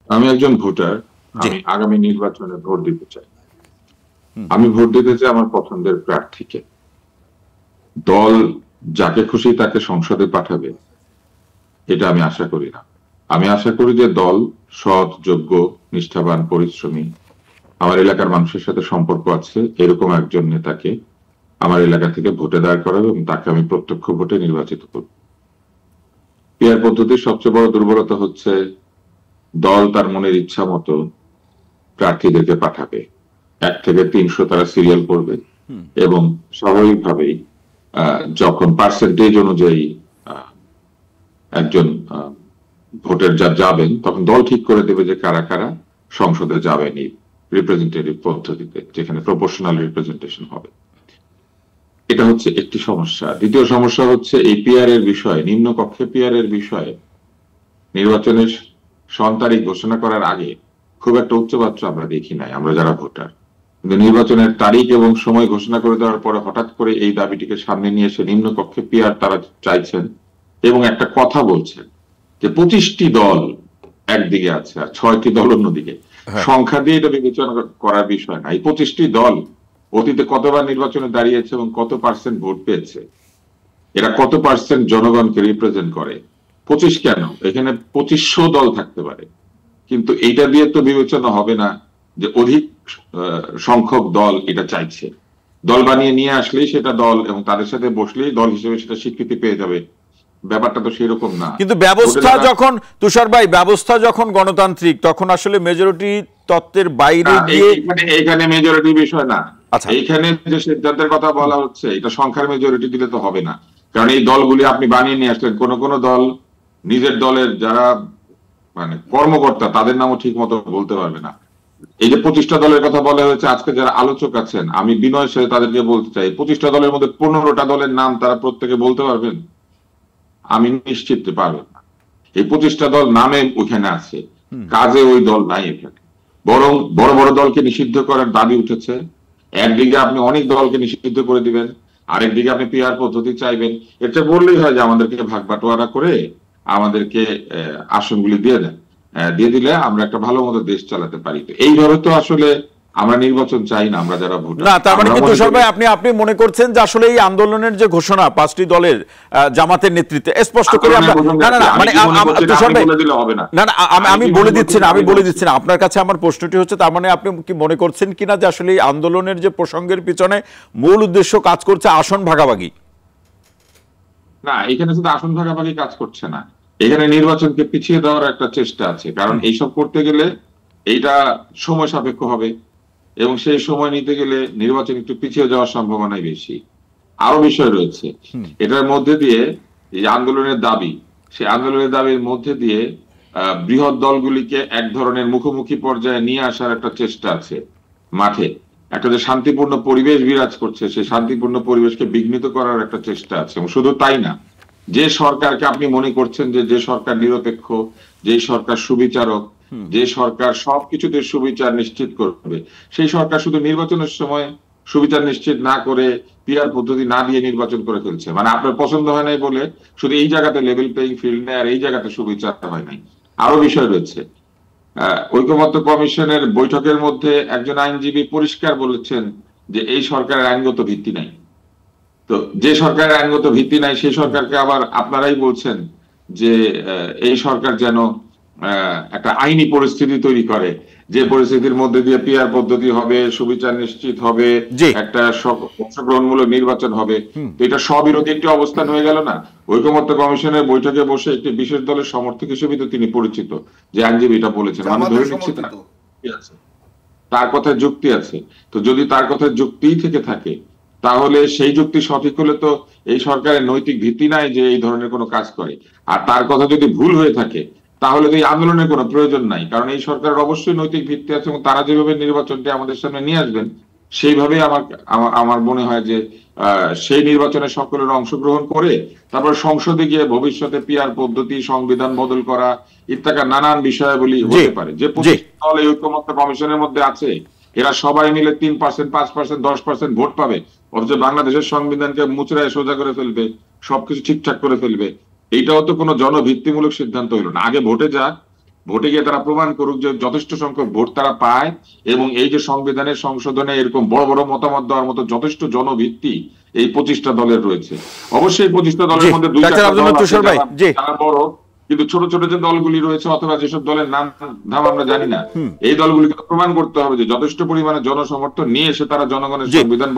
আমি একজন ভোটার। জি। আমি আগামী নির্বাচনে ভোট দিতে চাই। আমি ভোট দিতে চাই আমার পছন্দের প্রার্থীকে। দল যাকে খুশি তাকে সংসদে পাঠাবে এটা আমি আশা করি না। আমি আশা করি যে দল সৎ, যোগ্য, নিষ্ঠাবান, পরিশ্রমী, আমার এলাকার মানুষের সাথে সম্পর্ক আছে এরকম একজন নেতাকে আমার এলাকা থেকে ভোটে দাঁড় করাবে এবং তাকে আমি প্রত্যক্ষ ভোটে নির্বাচিত করব। পিআর পদ্ধতির সবচেয়ে বড় দুর্বলতা হচ্ছে দল তার মনের ইচ্ছা মতো প্রার্থীদেরকে পাঠাবে। 1 থেকে 300 তারা সিরিয়াল করবে এবং স্বাভাবিকভাবেই যখন পার্সেন্টেজ অনুযায়ী একজন ভোটের যা যাবেন তখন দল ঠিক করে দেবে যে কারা কারা সংসদে যাবেন এই রিপ্রেজেন্টেটিভ পদ্ধতিতে, যেখানে প্রপোর্শনাল রিপ্রেজেন্টেশন হবে। এটা হচ্ছে একটি সমস্যা। দ্বিতীয় সমস্যা হচ্ছে এই পিআর এর বিষয়ে, নিম্ন কক্ষে পিআর এর বিষয়ে নির্বাচনের তারিখ ঘোষণা করার আগে খুব একটা উচ্চবাচ্য আমরা দেখি নাই আমরা যারা ভোটার। কিন্তু নির্বাচনের তারিখ এবং সময় ঘোষণা করে দেওয়ার পরে হঠাৎ করে এই দাবিটিকে সামনে নিয়ে এসে নিম্নকক্ষে পিআর তারা চাইছেন এবং একটা কথা বলছেন যে 25টি দল একদিকে আছে আর 6টি দল অন্যদিকে। সংখ্যা দিয়ে এটা বিবেচনা করার বিষয় না। এই 25টি দল অতীতে কতবার নির্বাচনে দাঁড়িয়েছে এবং কত পার্সেন্ট ভোট পেয়েছে, এরা কত পার্সেন্ট জনগণকে রিপ্রেজেন্ট করে। 25 কেন, এখানে 2500 দল থাকতে পারে, কিন্তু এইটা দিয়ে তো বিবেচনা হবে না যে অধিক সংখ্যক দল এটা চাইছে। দল বানিয়ে নিয়ে আসলেই সেটা দল এবং তাদের সাথে বসলেই দল হিসেবে সেটা স্বীকৃতি পেয়ে যাবে, ব্যাপারটা তো সেরকম না। কিন্তু ব্যবস্থা যখন, তুষার ভাই, ব্যবস্থা যখন গণতান্ত্রিক তখন আসলে মেজরিটি তত্ত্বের বাইরে গিয়ে এখানে মেজরিটি বিষয় না। এইখানে যে সিদ্ধান্তের কথা বলা হচ্ছে এটা সংখ্যার মেজরিটি দিলে তো হবে না, কারণ এই দলগুলি আপনি বানিয়ে নিয়ে আসলেন। কোন কোন দল নিজের দলের যারা মানে কর্মকর্তা তাদের নামও ঠিক মতো বলতে পারবে না। এই যে 25টা দলের কথা বলা হয়েছে, আজকে যারা আলোচক আছেন আমি বিনয়ের সাথে তাদেরকে বলতে চাই 25টা দলের মধ্যে 15টা দলের নাম তারা প্রত্যেকে বলতে পারবেন? আমি নিশ্চিত পারবেন না। এই 25টা দল নামে ওইখানে আছে, কাজে ওই দল নাই এখানে। বরং বড় বড় দলকে নিষিদ্ধ করার দাবি উঠেছে। একদিকে আপনি অনেক দলকে নিষিদ্ধ করে দিবেন, আরেকদিকে আপনি পিআর পদ্ধতি চাইবেন। এটা বললেই হয় যে আমাদেরকে ভাগ বাটোয়ারা করে আমাদেরকে আসনগুলি দিয়ে দেন, দিয়ে দিলে আমরা একটা ভালো মতো দেশ চালাতে পারি। এইভাবে তো আসলে আমরা নির্বাচন চাই না আমরা যারা ভোটার। না, তার মানে কি তুষার ভাই আপনি মনে করছেন যে আসলে এই আন্দোলনের যে ঘোষণা 5টি দলের জামাতের নেতৃত্বে স্পষ্ট করে আমরা, না না না মানে তুষার ভাই না না আমি বলে দিচ্ছি না আপনার কাছে আমার প্রশ্নটি হচ্ছে, তার মানে আপনি কি মনে করছেন কিনা যে আসলে এই আন্দোলনের যে প্রসঙ্গের পিছনে মূল উদ্দেশ্য কাজ করছে আসন ভাগাভাগি? না, এখানে শুধু আসন ভাগাভাগি কাজ করছে না, এখানে নির্বাচনকে পিছিয়ে দেওয়ার একটা চেষ্টা আছে। কারণ এইসব করতে গেলে এইটা সময় সাপেক্ষ হবে এবং সেই সময় নিতে গেলে নির্বাচন একটু পিছিয়ে যাওয়ার সম্ভাবনাই বেশি। আরো বিষয় রয়েছে এটার মধ্যে দিয়ে, এই আন্দোলনের দাবি, সেই আন্দোলনের দাবির মধ্যে দিয়ে বৃহৎ দলগুলিকে এক ধরনের মুখোমুখি পর্যায়ে নিয়ে আসার একটা চেষ্টা আছে। মাঠে একটা যে শান্তিপূর্ণ পরিবেশ বিরাজ করছে সেই শান্তিপূর্ণ পরিবেশকে বিঘ্নিত করার একটা চেষ্টা আছে। এবং শুধু তাই না, যে সরকারকে আপনি মনে করছেন যে সরকার নিরপেক্ষ, যে সরকার সুবিচারক, যে সরকার সবকিছুতে সুবিচার নিশ্চিত করবে, সেই সরকার শুধু নির্বাচনের সময় সুবিচার নিশ্চিত না করে পিআর পদ্ধতি না দিয়ে নির্বাচন করে ফেলছে। মানে আপনার পছন্দ হয় নাই বলে শুধু এই জায়গাতে লেভেল প্লেইং ফিল্ড নেই আর এই জায়গাতে সুবিচার হয় নাই। আরো বিষয় রয়েছে। ঐকমত্য কমিশনের বৈঠকের মধ্যে একজন আইনজীবী পরিষ্কার বলেছেন যে এই সরকারের আইনগত ভিত্তি নাই। তো যে সরকারের আইনগত ভিত্তি নাই সেই সরকারকে আবার আপনারাই বলছেন যে এই সরকার যেন একটা আইনি পরিস্থিতি তৈরি করে, যে পরিস্থিতির মধ্যে দিয়ে পিআর পদ্ধতি হবে, সুবিচার নিশ্চিত হবে, একটা অংশগ্রহণমূলক নির্বাচন হবে। তো এটা স্ববিরোধী একটি অবস্থান হয়ে গেল না? ঐকমত্য কমিশনের বৈঠকে বসে একটি বিশেষ দলের সমর্থক হিসেবে তো তিনি পরিচিত, যে আইনজীবী এটা বলেছেন, আমি ধরে নিচ্ছি তার কথায় যুক্তি আছে। তো যদি তার কথায় যুক্তিই থেকে থাকে তাহলে সেই যুক্তি সঠিক হলে তো এই সরকারের নৈতিক ভিত্তি নাই যে এই ধরনের কোনো কাজ করে। আর তার কথা যদি ভুল হয়ে থাকে তাহলে তো এই আন্দোলনের কোনো প্রয়োজন নাই, কারণ এই সরকারের অবশ্যই নৈতিক ভিত্তি আছে এবং তারা যেভাবে নির্বাচনটি আমাদের সামনে নিয়ে আসবেন সেইভাবেই আমার মনে হয় যে সেই নির্বাচনে সকলের অংশগ্রহণ করে তারপর সংসদে গিয়ে ভবিষ্যতে পিআর পদ্ধতি, সংবিধান বদল করা ইত্যাদি নানান বিষয়াবলী হতে পারে। যে দল এই ঐকমত্য কমিশনের মধ্যে আছে এরা সবাই মিলে 3%, 5%, 10% ভোট পাবে, অথচ বাংলাদেশের সংবিধানকে মুচড়ায় সোজা করে ফেলবে, সবকিছু ঠিকঠাক করে ফেলবে। এইটাও তো কোনো জনভিত্তিমূলক সিদ্ধান্ত হইল না। আগে ভোটে যাক, ভোটে গিয়ে তারা প্রমাণ করুক যে যথেষ্ট সংখ্যক ভোট তারা পায়, এবং এই যে সংবিধানের সংশোধনে এরকম বড় বড় মতামত দেওয়ার মতো যথেষ্ট জনভিত্তি এই 25টা দলের রয়েছে। অবশ্যই 25টা দলের মধ্যে যারা বড়, কিন্তু ছোট ছোট যে দলগুলি রয়েছে অথবা যেসব দলের নাম আমরা জানি না, এই দলগুলিকে প্রমাণ করতে হবে যে যথেষ্ট পরিমাণে জনসমর্থন নিয়ে এসে তারা জনগণের সংবিধান